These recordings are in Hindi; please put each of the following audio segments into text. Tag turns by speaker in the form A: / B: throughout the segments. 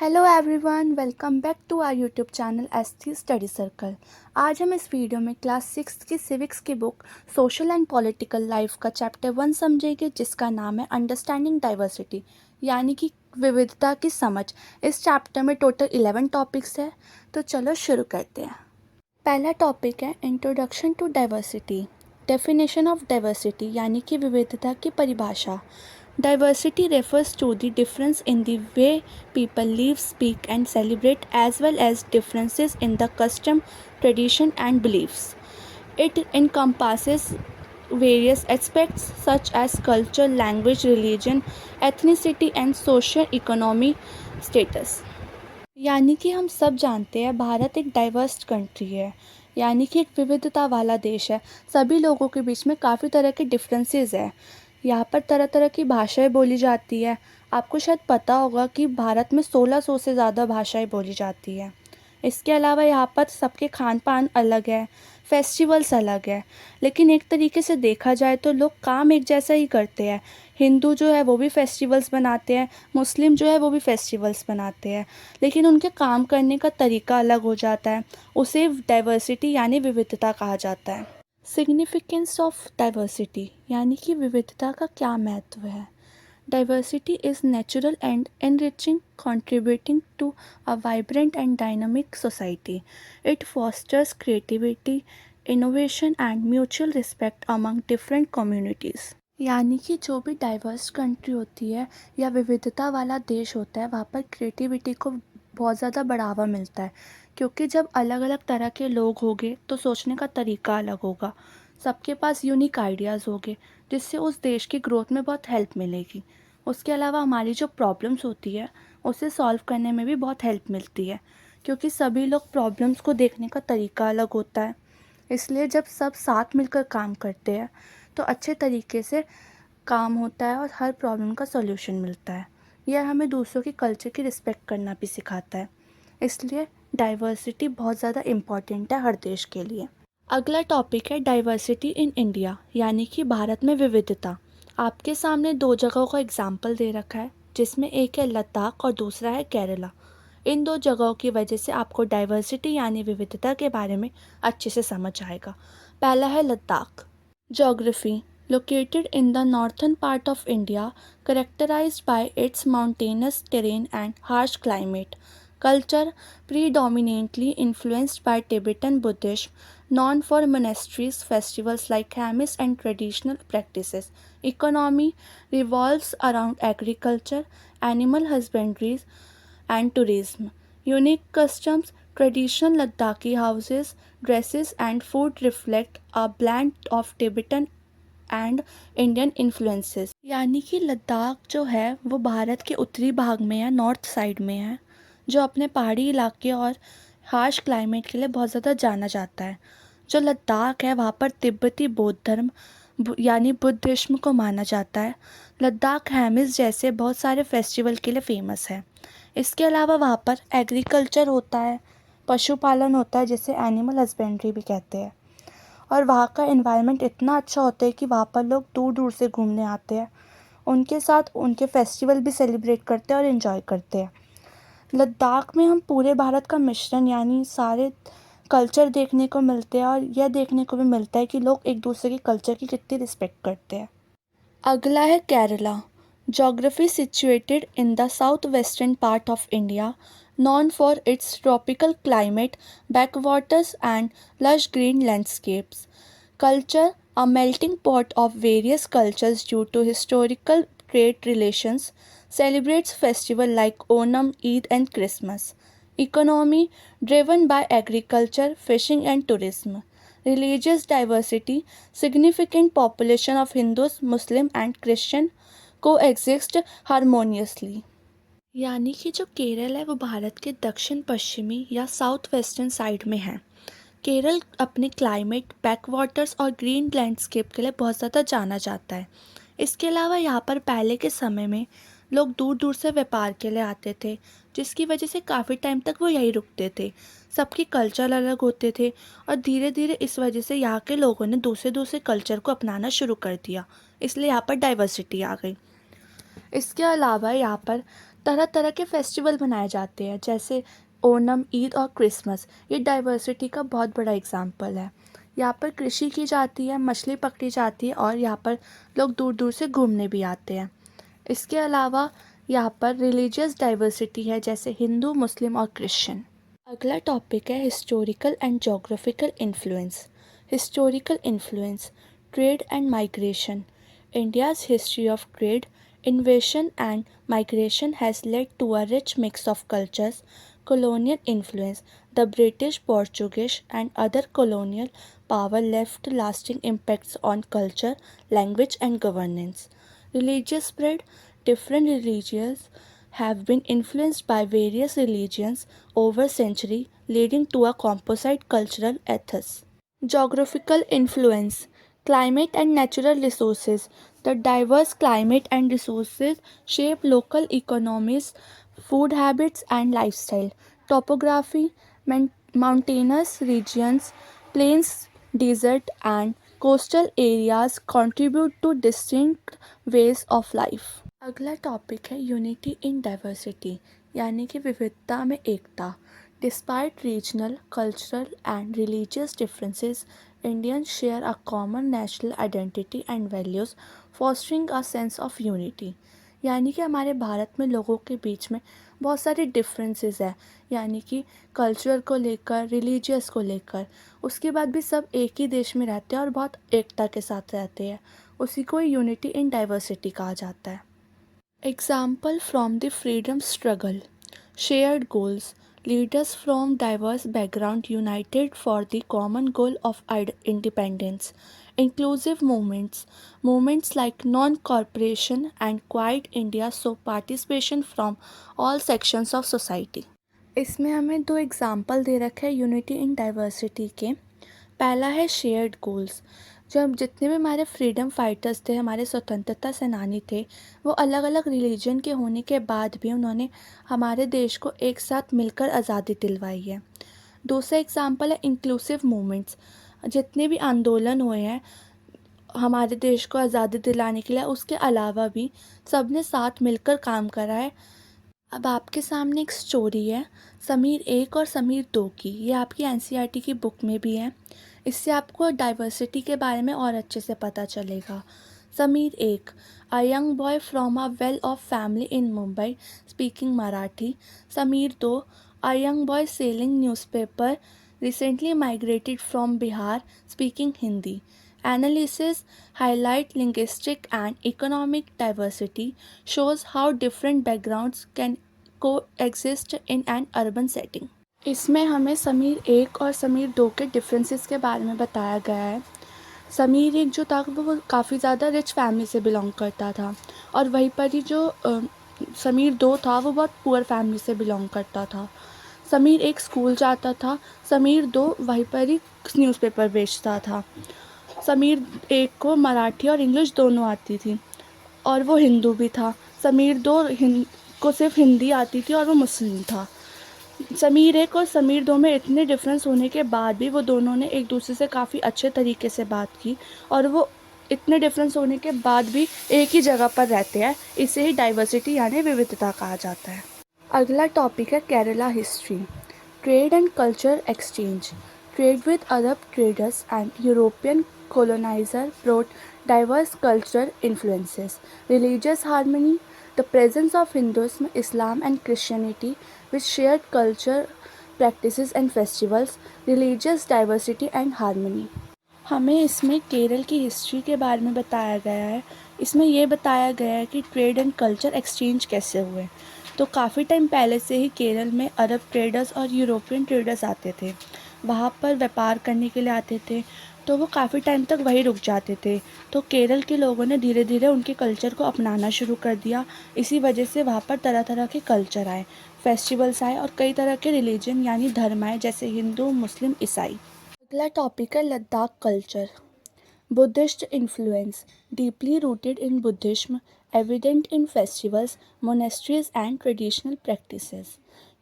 A: Hello everyone, welcome back to our YouTube channel S3 study circle. आज हम इस वीडियो में क्लास 6 की सिविक्स की book social and political life का चैप्टर 1 समझेंगे, जिसका नाम है अंडरस्टैंडिंग डाइवर्सिटी, यानी कि विविधता की समझ। इस चैप्टर में टोटल 11 टॉपिक्स है, तो चलो शुरू करते हैं। पहला टॉपिक है introduction to diversity. Definition of diversity यानी कि विविधता की परिभाषा। Diversity refers to the difference in the way people live, speak, and celebrate, as well as differences in the custom, tradition, and beliefs. It encompasses various aspects such as culture, language, religion, ethnicity, and socio-economic status. यानी कि हम सब जानते हैं भारत एक डाइवर्स कंट्री है, यानी कि एक विविधता वाला देश है। सभी लोगों के बीच में काफ़ी तरह के डिफरेंसेस है। यहाँ पर तरह तरह की भाषाएं बोली जाती है। आपको शायद पता होगा कि भारत में 1600 से ज़्यादा भाषाएं बोली जाती है। इसके अलावा यहाँ पर सबके खान पान अलग है, फेस्टिवल्स अलग है, लेकिन एक तरीके से देखा जाए तो लोग काम एक जैसा ही करते हैं। हिंदू जो है वो भी फेस्टिवल्स बनाते हैं, मुस्लिम जो है वो भी फेस्टिवल्स बनाते हैं, लेकिन उनके काम करने का तरीका अलग हो जाता है। उसे डाइवर्सिटी यानी विविधता कहा जाता है। सिग्निफिकेंस ऑफ डाइवर्सिटी यानी कि विविधता का क्या महत्व है। Diversity is natural and enriching, contributing to a vibrant and dynamic society. It fosters creativity, innovation and mutual respect among different communities. यानी कि जो भी डाइवर्स कंट्री होती है या विविधता वाला देश होता है, वहाँ पर क्रिएटिविटी को बहुत ज़्यादा बढ़ावा मिलता है, क्योंकि जब अलग अलग तरह के लोग होंगे तो सोचने का तरीका अलग होगा, सबके पास यूनिक आइडियाज़ होंगे, जिससे उस देश की ग्रोथ में बहुत हेल्प मिलेगी। उसके अलावा हमारी जो प्रॉब्लम्स होती है उसे सॉल्व करने में भी बहुत हेल्प मिलती है, क्योंकि सभी लोग प्रॉब्लम्स को देखने का तरीका अलग होता है। इसलिए जब सब साथ मिलकर काम करते हैं तो अच्छे तरीके से काम होता है और हर प्रॉब्लम का सॉल्यूशन मिलता है। यह हमें दूसरों की कल्चर की रिस्पेक्ट करना भी सिखाता है। इसलिए डाइवर्सिटी बहुत ज़्यादा इम्पॉर्टेंट है हर देश के लिए। अगला टॉपिक है डाइवर्सिटी इन इंडिया, यानी कि भारत में विविधता। आपके सामने दो जगहों का एग्जाम्पल दे रखा है, जिसमें एक है लद्दाख और दूसरा है केरला। इन दो जगहों की वजह से आपको डाइवर्सिटी यानी विविधता के बारे में अच्छे से समझ आएगा। पहला है Ladakh. Geography. Located in the northern part of India, characterized by its mountainous terrain and harsh climate. Culture predominantly influenced by Tibetan Buddhism, known for monasteries, festivals like Hamis, and traditional practices. Economy revolves around agriculture, animal husbandry, and tourism. Unique customs, traditional Ladakhi houses, dresses, and food reflect a blend of Tibetan and Indian influences. यानी कि लद्दाख जो है वो भारत के उत्तरी भाग में है, नॉर्थ साइड में है, जो अपने पहाड़ी इलाके और हार्श क्लाइमेट के लिए बहुत ज़्यादा जाना जाता है। जो लद्दाख है वहाँ पर तिब्बती बौद्ध धर्म यानी बुद्धिज्म को माना जाता है। लद्दाख हैमिस जैसे बहुत सारे फेस्टिवल के लिए फेमस है। इसके अलावा वहाँ पर एग्रीकल्चर होता है, पशुपालन होता है, जिसे एनिमल हस्बेंड्री भी कहते हैं। और वहाँ का एनवायरनमेंट इतना अच्छा होता है कि वहाँ पर लोग दूर दूर से घूमने आते हैं, उनके साथ उनके फेस्टिवल भी सेलिब्रेट करते हैं और इन्जॉय करते हैं। लद्दाख में हम पूरे भारत का मिश्रण यानी सारे कल्चर देखने को मिलते हैं, और यह देखने को भी मिलता है कि लोग एक दूसरे के कल्चर की कितनी रिस्पेक्ट करते हैं। अगला है Kerala. Geography situated in the southwestern part of India, known for its tropical climate, backwaters, and lush green landscapes. Culture, a melting pot of various cultures due to historical trade relations, celebrates festivals like Onam, Eid, and Christmas. Economy, driven by agriculture, fishing, and tourism. Religious diversity, significant population of Hindus, Muslim, and Christian coexist harmoniously. यानी कि जो केरल है वो भारत के दक्षिण पश्चिमी या साउथ वेस्टर्न साइड में है। केरल अपने क्लाइमेट, बैकवाटर्स और ग्रीन लैंडस्केप के लिए बहुत ज़्यादा जाना जाता है। इसके अलावा यहाँ पर पहले के समय में लोग दूर दूर से व्यापार के लिए आते थे, जिसकी वजह से काफ़ी टाइम तक वो यहीं रुकते थे। सबके कल्चर अलग होते थे, और धीरे धीरे इस वजह से यहाँ के लोगों ने दूसरे दूसरे कल्चर को अपनाना शुरू कर दिया, इसलिए यहाँ पर डाइवर्सिटी आ गई। इसके अलावा यहाँ पर तरह तरह के फेस्टिवल मनाए जाते हैं, जैसे ओणम, ईद और क्रिसमस। ये डाइवर्सिटी का बहुत बड़ा एग्जाम्पल है। यहाँ पर कृषि की जाती है, मछली पकड़ी जाती है और यहाँ पर लोग दूर दूर से घूमने भी आते हैं। इसके अलावा यहाँ पर रिलीजियस डाइवर्सिटी है, जैसे हिंदू, मुस्लिम और क्रिश्चियन। अगला टॉपिक है historical and geographical influence. Historical influence, trade and migration. India's history of trade, invasion and migration has led to a rich mix of cultures. Colonial influence, the British, Portuguese and other colonial power left lasting impacts on culture, language and governance. Religious spread, different religions have been influenced by various religions over century, leading to a composite cultural ethos. Geographical influence, climate and natural resources. The diverse climate and resources shape local economies, food habits, and lifestyle. Topography, mountainous regions, plains, desert, and coastal areas contribute to distinct ways of life. अगला टॉपिक है यूनिटी इन डाइवर्सिटी, यानी कि विविधता में एकता। Despite regional, cultural and religious differences, Indians share a common national identity and values, fostering a sense of unity. यानी कि हमारे भारत में लोगों के बीच में बहुत सारे डिफरेंसेस है, यानी कि कल्चर को लेकर, रिलीजियस को लेकर। उसके बाद भी सब एक ही देश में रहते हैं और बहुत एकता के साथ रहते हैं। उसी को यूनिटी इन डाइवर्सिटी कहा जाता है। Example from the freedom struggle. Shared goals. Leaders from diverse backgrounds united for the common goal of independence. Inclusive movements. Movements like non-cooperation and Quiet India saw participation from all sections of society. इसमें हमें दो एग्जाम्पल दे रखे हैं यूनिटी इन डाइवर्सिटी के। पहला है शेयर्ड गोल्स। जब जितने भी हमारे फ्रीडम फाइटर्स थे, हमारे स्वतंत्रता सेनानी थे, वो अलग अलग रिलीजन के होने के बाद भी उन्होंने हमारे देश को एक साथ मिलकर आज़ादी दिलवाई है। दूसरा एग्जाम्पल है इंक्लूसिव मूवमेंट्स। जितने भी आंदोलन हुए हैं हमारे देश को आज़ादी दिलाने के लिए, उसके अलावा भी सब ने साथ मिलकर काम करा है। अब आपके सामने एक स्टोरी है समीर एक और समीर दो की। ये आपकी एनसीईआरटी की बुक में भी है। इससे आपको डाइवर्सिटी के बारे में और अच्छे से पता चलेगा। समीर एक, a young boy from a well off family in Mumbai speaking Marathi. Sameer दो, a young boy selling newspaper recently migrated from Bihar speaking Hindi. Analysis highlight linguistic and economic diversity, shows how different backgrounds can coexist in an urban setting. इसमें हमें समीर एक और समीर दो के डिफरेंसेस के बारे में बताया गया है। समीर एक जो था वो काफ़ी ज़्यादा रिच फैमिली से बिलोंग करता था, और वहीं पर ही जो समीर दो था वो बहुत पुअर फैमिली से बिलोंग करता था। समीर एक स्कूल जाता था, समीर दो वहीं पर ही न्यूज़पेपर बेचता था। समीर एक को मराठी और इंग्लिश दोनों आती थी और वो हिंदू भी था। समीर दो को सिर्फ हिंदी आती थी और वो मुस्लिम था। समीर एक और समीर दो में इतने डिफरेंस होने के बाद भी वो दोनों ने एक दूसरे से काफ़ी अच्छे तरीके से बात की, और वो इतने डिफरेंस होने के बाद भी एक ही जगह पर रहते हैं। इसे ही डाइवर्सिटी यानी विविधता कहा जाता है। अगला टॉपिक है Kerala history, trade and culture exchange. Trade with Arab traders and European colonizer brought diverse cultural influences, religious harmony, the presence of Hinduism, Islam, and Christianity with shared culture, practices, and festivals, religious diversity and harmony. हमें इसमें केरल की हिस्ट्री के बारे में बताया गया है। इसमें ये बताया गया है कि ट्रेड एंड कल्चर एक्सचेंज कैसे हुए। तो काफ़ी टाइम पहले से ही केरल में अरब ट्रेडर्स और यूरोपियन ट्रेडर्स आते थे, वहाँ पर व्यापार करने के लिए आते थे, तो वो काफ़ी टाइम तक वहीं रुक जाते थे। तो केरल के लोगों ने धीरे धीरे उनके कल्चर को अपनाना शुरू कर दिया। इसी वजह से वहाँ पर तरह तरह के कल्चर आए, फेस्टिवल्स आए और कई तरह के रिलीजन यानी धर्म आए, जैसे हिंदू, मुस्लिम, ईसाई। अगला टॉपिक है Ladakh culture, Buddhist influence, deeply rooted in Buddhism, evident in festivals, monasteries, and traditional practices.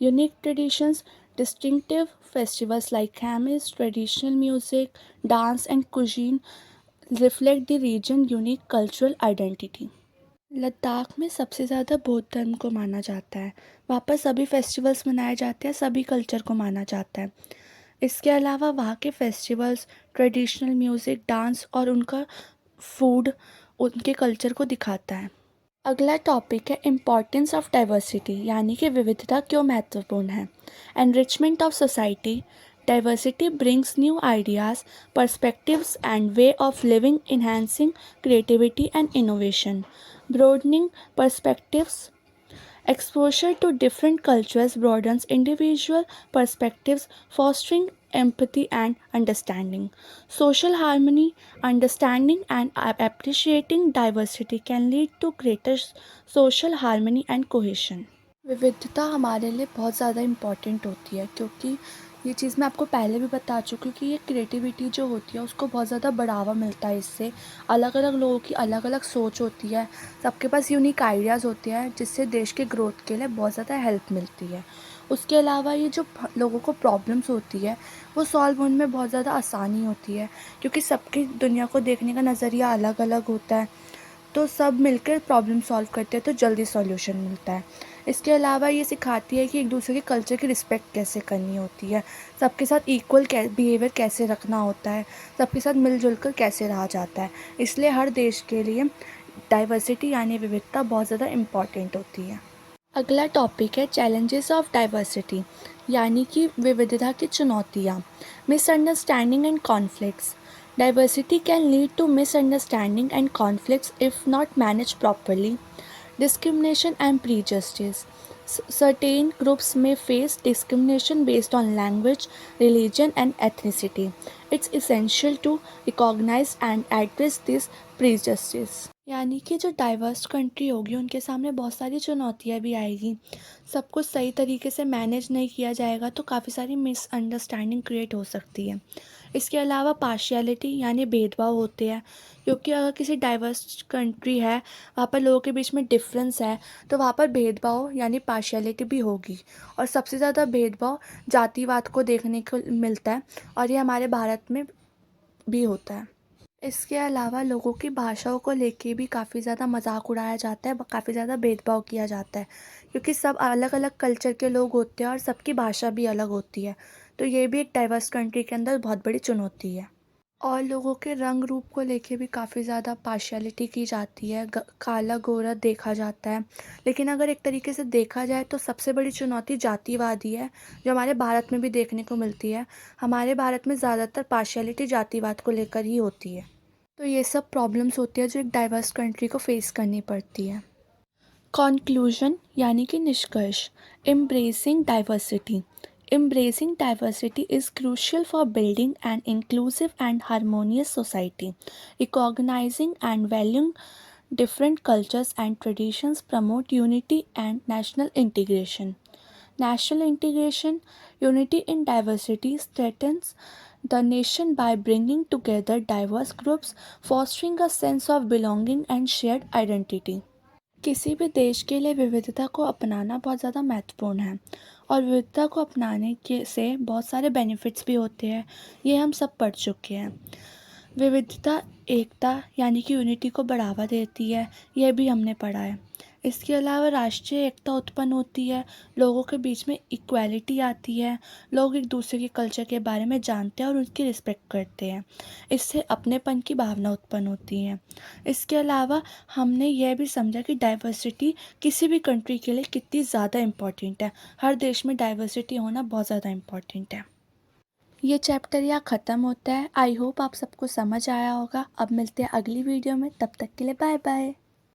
A: Unique traditions, distinctive festivals like Khamis, traditional music, dance, and cuisine reflect the region's unique cultural identity. Ladakh में सबसे ज़्यादा बौद्ध धर्म को माना जाता है। वहाँ पर सभी फेस्टिवल्स मनाए जाते हैं, सभी कल्चर को माना जाता है। इसके अलावा वहाँ के फेस्टिवल्स, ट्रेडिशनल म्यूज़िक, डांस और उनका फूड उनके कल्चर को दिखाता है। अगला टॉपिक है इम्पॉर्टेंस ऑफ डाइवर्सिटी, यानी कि विविधता क्यों महत्वपूर्ण है। Enrichment of society, diversity brings new ideas, perspectives and way of living, enhancing creativity and innovation, broadening perspectives. Exposure to different cultures broadens individual perspectives, fostering empathy and understanding. Social harmony, understanding and appreciating diversity can lead to greater social harmony and cohesion. विविधता हमारे लिए बहुत ज़्यादा इम्पॉर्टेंट होती है, क्योंकि ये चीज़ मैं आपको पहले भी बता चुकी हूँ कि ये क्रिएटिविटी जो होती है उसको बहुत ज़्यादा बढ़ावा मिलता है इससे। अलग अलग लोगों की अलग अलग सोच होती है, सबके पास यूनिक आइडियाज़ होते हैं, जिससे देश के ग्रोथ के लिए बहुत ज़्यादा हेल्प मिलती है। उसके अलावा ये जो लोगों को प्रॉब्लम्स होती है वो सॉल्व होने में बहुत ज़्यादा आसानी होती है, क्योंकि सबकी दुनिया को देखने का नज़रिया अलग अलग होता है। तो सब मिलकर प्रॉब्लम सॉल्व करते हैं तो जल्दी सॉल्यूशन मिलता है। इसके अलावा ये सिखाती है कि एक दूसरे के कल्चर की रिस्पेक्ट कैसे करनी होती है, सबके साथ इक्वल बिहेवियर कैसे रखना होता है, सबके साथ मिलजुल कर कैसे रहा जाता है। इसलिए हर देश के लिए डाइवर्सिटी यानी विविधता बहुत ज़्यादा इम्पॉर्टेंट होती है। अगला टॉपिक है चैलेंजेस ऑफ डाइवर्सिटी, यानी कि विविधता की चुनौतियाँ। Misunderstanding and conflicts, diversity can lead to misunderstanding and conflicts if not manage properly. Discrimination and prejudice. Certain groups may face discrimination based on language, religion, and ethnicity. It's essential to recognize and address these prejudices. यानी कि जो डाइवर्स कंट्री होगी उनके सामने बहुत सारी चुनौतियाँ भी आएगी। सब कुछ सही तरीके से मैनेज नहीं किया जाएगा तो काफ़ी सारी मिसअंडरस्टैंडिंग क्रिएट हो सकती है। इसके अलावा पार्शियलिटी यानी भेदभाव होते हैं, क्योंकि अगर किसी डाइवर्स कंट्री है वहाँ पर लोगों के बीच में डिफरेंस है तो वहाँ पर भेदभाव यानी पार्शियलिटी भी होगी। और सबसे ज़्यादा भेदभाव जातिवाद को देखने को मिलता है और ये हमारे भारत में भी होता है। इसके अलावा लोगों की भाषाओं को लेके भी काफ़ी ज़्यादा मजाक उड़ाया जाता है, काफ़ी ज़्यादा भेदभाव किया जाता है, क्योंकि सब अलग अलग कल्चर के लोग होते हैं और सबकी भाषा भी अलग होती है। तो ये भी एक डाइवर्स कंट्री के अंदर बहुत बड़ी चुनौती है। और लोगों के रंग रूप को लेके भी काफ़ी ज़्यादा पार्शियलिटी की जाती है, काला गोरा देखा जाता है। लेकिन अगर एक तरीके से देखा जाए तो सबसे बड़ी चुनौती जातिवाद ही है, जो हमारे भारत में भी देखने को मिलती है। हमारे भारत में ज़्यादातर पार्शियलिटी जातिवाद को लेकर ही होती है। तो ये सब प्रॉब्लम्स होती है जो एक डाइवर्स कंट्री को फेस करनी पड़ती है। कॉन्क्लूजन यानी कि निष्कर्ष, embracing diversity. Embracing diversity is crucial for building an inclusive and harmonious society. Recognizing and valuing different cultures and traditions promote unity and national integration. National integration, unity in diversity strengthens the nation by bringing together diverse groups, fostering a sense of belonging and shared identity. किसी भी देश के लिए विविधता को अपनाना बहुत ज़्यादा महत्वपूर्ण है और विविधता को अपनाने के से बहुत सारे बेनिफिट्स भी होते हैं, ये हम सब पढ़ चुके हैं। विविधता एकता यानी कि यूनिटी को बढ़ावा देती है, यह भी हमने पढ़ा है। इसके अलावा राष्ट्रीय एकता उत्पन्न होती है, लोगों के बीच में इक्वालिटी आती है, लोग एक दूसरे के कल्चर के बारे में जानते हैं और उसकी रिस्पेक्ट करते हैं। इससे अपनेपन की भावना उत्पन्न होती है। इसके अलावा हमने यह भी समझा कि डाइवर्सिटी किसी भी कंट्री के लिए कितनी ज़्यादा इम्पॉर्टेंट है। हर देश में डाइवर्सिटी होना बहुत ज़्यादा इम्पॉर्टेंट है। ये चैप्टर यहाँ ख़त्म होता है। आई होप आप सबको समझ आया होगा। अब मिलते हैं अगली वीडियो में, तब तक के लिए बाय बाय।